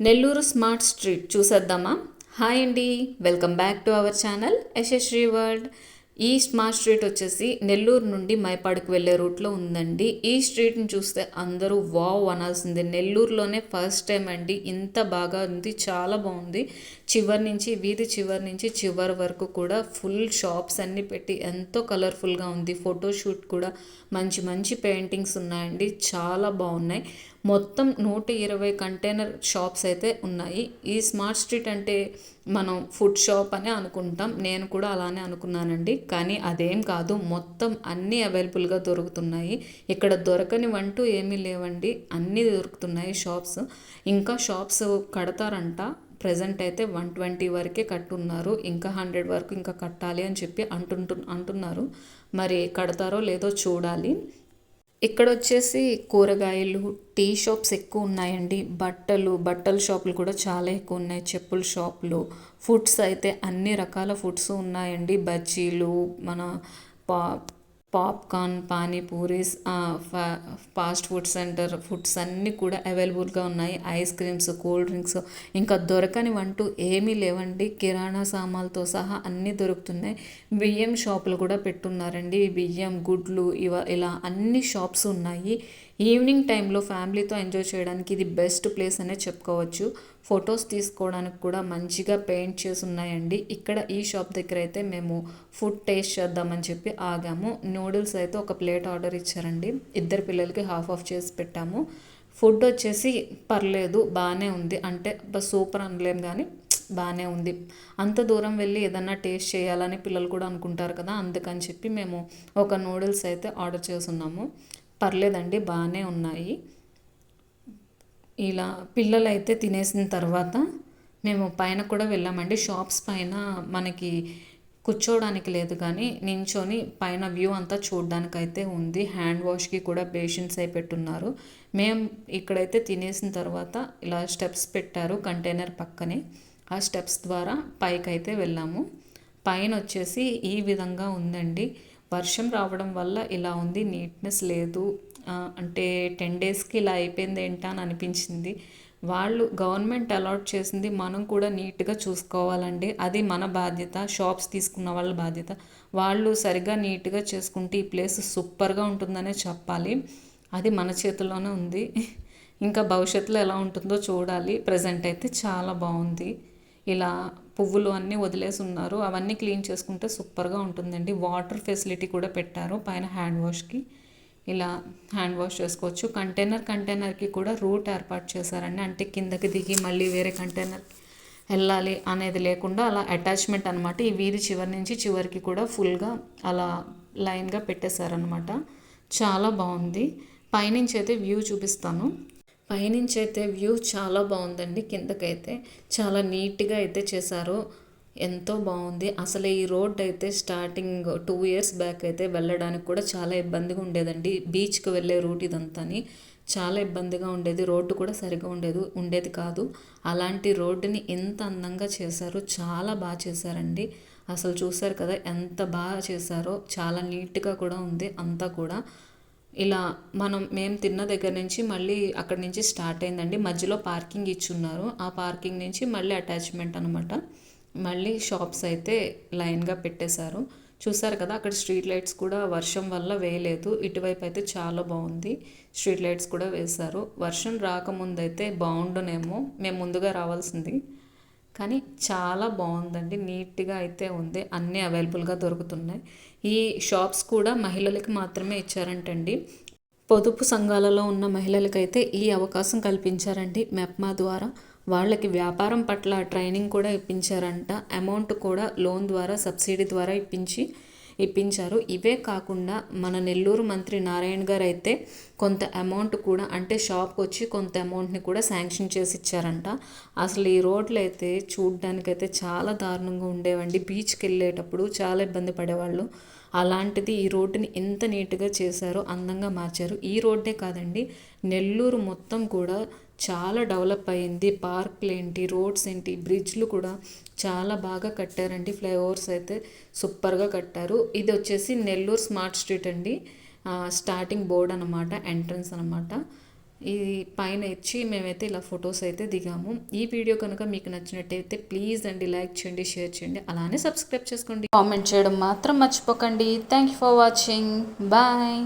Nellore smart street చూసేద్దామా? Hi అండి, welcome back to our channel Yashasri world. ఈ స్మార్ట్ స్ట్రీట్ వచ్చేసి నెల్లూరు నుండి మైపాడుకు వెళ్ళే రూట్లో ఉందండి. ఈ స్ట్రీట్ని చూస్తే అందరూ వావ్ అనాల్సిందే. నెల్లూరులోనే ఫస్ట్ టైం అండి, ఇంత బాగా ఉంది, చాలా బాగుంది. చివరి నుంచి వీధి చివరి నుంచి చివరి వరకు కూడా ఫుల్ షాప్స్ అన్నీ పెట్టి ఎంతో కలర్ఫుల్గా ఉంది. ఫోటోషూట్ కూడా మంచి మంచి పెయింటింగ్స్ ఉన్నాయండి, చాలా బాగున్నాయి. మొత్తం 120 కంటైనర్ షాప్స్ అయితే ఉన్నాయి. ఈ స్మార్ట్ స్ట్రీట్ అంటే మనం ఫుడ్ షాప్ అని అనుకుంటాం, నేను కూడా అలానే అనుకున్నానండి. కానీ అదేం కాదు, మొత్తం అన్నీ అవైలబుల్గా దొరుకుతున్నాయి. ఇక్కడ దొరకనివంటూ ఏమీ లేవండి, అన్నీ దొరుకుతున్నాయి షాప్స్. ఇంకా షాప్స్ కడతారంట. ప్రజెంట్ అయితే 120 వరకే కట్టున్నారు, ఇంకా 100 వరకు ఇంకా కట్టాలి అని చెప్పి అంటున్నారు. మరి కడతారో లేదో చూడాలి. ఇక్కడ వచ్చేసి కూరగాయలు, టీ షాప్స్ ఎక్కువ ఉన్నాయండి. బట్టల షాపులు కూడా చాలా ఎక్కువ ఉన్నాయి. చెప్పుల షాపులు, ఫుడ్స్ అయితే అన్ని రకాల ఫుడ్స్ ఉన్నాయండి. బజ్జీలు, మన పా popcorn, pani puris, fast food centre foods అన్నీ కూడా అవైలబుల్గా ఉన్నాయి. ఐస్ క్రీమ్స్, కూల్ డ్రింక్స్, ఇంకా దొరకనివంటూ ఏమీ లేవండి. కిరాణా సామాన్లతో సహా అన్నీ దొరుకుతున్నాయి. బియ్యం షాపులు కూడా పెట్టున్నారండి. బియ్యం, గుడ్లు, ఇలా అన్ని షాప్స్ ఉన్నాయి. ఈవినింగ్ టైంలో ఫ్యామిలీతో ఎంజాయ్ చేయడానికి ఇది బెస్ట్ ప్లేస్ అనే చెప్పుకోవచ్చు. ఫొటోస్ తీసుకోవడానికి కూడా మంచిగా పెయింట్ చేసి ఉన్నాయండి. ఇక్కడ ఈ షాప్ దగ్గర అయితే మేము ఫుడ్ టేస్ట్ చేద్దామని చెప్పి ఆగాము. నూడిల్స్ అయితే ఒక ప్లేట్ ఆర్డర్ ఇచ్చారండి. ఇద్దరు పిల్లలకి హాఫ్ చేసి పెట్టాము. ఫుడ్ వచ్చేసి పర్లేదు, బాగానే ఉంది. అంటే సూపర్ అనలేం కానీ బాగానే ఉంది. అంత దూరం వెళ్ళి ఏదన్నా టేస్ట్ చేయాలని పిల్లలు కూడా అనుకుంటారు కదా, అందుకని చెప్పి మేము ఒక నూడిల్స్ అయితే ఆర్డర్ చేసున్నాము. పర్లేదండి, బాగానే ఉన్నాయి. ఇలా పిల్లలు అయితే తినేసిన తర్వాత మేము పైన కూడా వెళ్ళామండి. షాప్స్ పైన మనకి కూర్చోవడానికి లేదు, కానీ నించొని పైన వ్యూ అంతా చూడడానికి అయితే ఉంది. హ్యాండ్ వాష్కి కూడా బేసిన్స్ అయి పెట్టున్నారు. మేము ఇక్కడైతే తినేసిన తర్వాత ఇలా స్టెప్స్ పెట్టారు కంటైనర్ పక్కనే. ఆ స్టెప్స్ ద్వారా పైకి అయితే వెళ్ళాము. పైన వచ్చేసి ఈ విధంగా ఉందండి. వర్షం రావడం వల్ల ఇలా ఉంది, నీట్నెస్ లేదు. అంటే 10 డేస్కి ఇలా అయిపోయింది ఏంటా అని అనిపించింది. వాళ్ళు గవర్నమెంట్ అలాట్ చేసింది మనం కూడా నీట్గా చూసుకోవాలండి, అది మన బాధ్యత. షాప్స్ తీసుకున్న వాళ్ళ బాధ్యత. వాళ్ళు సరిగ్గా నీట్గా చేసుకుంటే ఈ ప్లేస్ సూపర్గా ఉంటుందనే చెప్పాలి. అది మన చేతుల్లోనే ఉంది. ఇంకా భవిష్యత్తులో ఎలా ఉంటుందో చూడాలి. ప్రజెంట్ అయితే చాలా బాగుంది. ఇలా పువ్వులు అన్నీ వదిలేసి ఉన్నారు, అవన్నీ క్లీన్ చేసుకుంటే సూపర్గా ఉంటుందండి. వాటర్ ఫెసిలిటీ కూడా పెట్టారు పైన హ్యాండ్ వాష్కి. ఇలా హ్యాండ్ వాష్ చేసుకోవచ్చు. కంటైనర్కి కూడా రూట్ ఏర్పాటు చేశారండి. అంటే కిందకి దిగి మళ్ళీ వేరే కంటైనర్ వెళ్ళాలి అనేది లేకుండా అలా అటాచ్మెంట్ అనమాట. ఈ వీధి చివరి నుంచి చివరికి కూడా ఫుల్గా అలా లైన్గా పెట్టేశారనమాట. చాలా బాగుంది. పైనుంచి అయితే వ్యూ చూపిస్తాను. పైనుంచి అయితే వ్యూ చాలా బాగుందండి. కిందకైతే చాలా నీట్గా అయితే చేశారు, ఎంతో బాగుంది. అసలు ఈ రోడ్ అయితే స్టార్టింగ్ 2 years బ్యాక్ అయితే వెళ్ళడానికి కూడా చాలా ఇబ్బందిగా ఉండేదండి. బీచ్కి వెళ్ళే రూట్ ఇదంతాని చాలా ఇబ్బందిగా ఉండేది. రోడ్డు కూడా సరిగా ఉండేది కాదు. అలాంటి రోడ్డుని ఎంత అందంగా చేశారో, చాలా బాగా చేశారండి. అసలు చూశారు కదా ఎంత బాగా చేశారో, చాలా నీట్గా కూడా ఉంది అంతా కూడా. ఇలా మేము తిన్న దగ్గర నుంచి మళ్ళీ అక్కడి నుంచి స్టార్ట్ అయిందండి. మధ్యలో పార్కింగ్ ఇచ్చున్నారు, ఆ పార్కింగ్ నుంచి మళ్ళీ అటాచ్మెంట్ అనమాట. మళ్ళీ షాప్స్ అయితే లైన్గా పెట్టేశారు. చూసారు కదా, అక్కడ స్ట్రీట్ లైట్స్ కూడా వర్షం వల్ల వేయలేదు. ఇటువైపు అయితే చాలా బాగుంది, స్ట్రీట్ లైట్స్ కూడా వేశారు. వర్షం రాకముందైతే బాగుండునేమో, మేము ముందుగా రావాల్సింది. కానీ చాలా బాగుందండి, నీట్గా అయితే ఉంది. అన్నీ అవైలబుల్గా దొరుకుతున్నాయి. ఈ షాప్స్ కూడా మహిళలకి మాత్రమే ఇచ్చారంటండి. పొదుపు సంఘాలలో ఉన్న మహిళలకైతే ఈ అవకాశం కల్పించారండి మెప్మా ద్వారా. వాళ్ళకి వ్యాపారం పట్ల ట్రైనింగ్ కూడా ఇప్పించారంట. అమౌంట్ కూడా లోన్ ద్వారా, సబ్సిడీ ద్వారా ఇప్పించారు. ఇవే కాకుండా మన నెల్లూరు మంత్రి నారాయణ గారు అయితే కొంత అమౌంట్ కూడా, అంటే షాప్కి వచ్చి కొంత అమౌంట్ని కూడా శాంక్షన్ చేసి ఇచ్చారంట. అసలు ఈ రోడ్లు అయితే చూడ్డానికైతే చాలా దారుణంగా ఉండేవండి. బీచ్కి వెళ్ళేటప్పుడు చాలా ఇబ్బంది పడేవాళ్ళు. అలాంటిది ఈ రోడ్డుని ఎంత నీట్గా చేశారో, అందంగా మార్చారు. ఈ రోడ్డే కాదండి, నెల్లూరు మొత్తం కూడా చాలా డెవలప్ అయ్యింది. పార్క్లు ఏంటి, రోడ్స్ ఏంటి, బ్రిడ్జ్లు కూడా చాలా బాగా కట్టారండి. ఫ్లైఓవర్స్ అయితే సూపర్గా కట్టారు. ఇది వచ్చేసి నెల్లూరు స్మార్ట్ స్ట్రీట్ అండి. స్టార్టింగ్ బోర్డ్ అనమాట, ఎంట్రన్స్ అనమాట. ఈ పైన ఇచ్చి మేమైతే ఇలా ఫొటోస్ అయితే దిగాము. ఈ వీడియో కనుక మీకు నచ్చినట్టయితే ప్లీజ్ అండి లైక్ చేయండి, షేర్ చేయండి, అలానే సబ్స్క్రైబ్ చేసుకోండి, కామెంట్ చేయడం మాత్రం మర్చిపోకండి. Thank you for watching. Bye.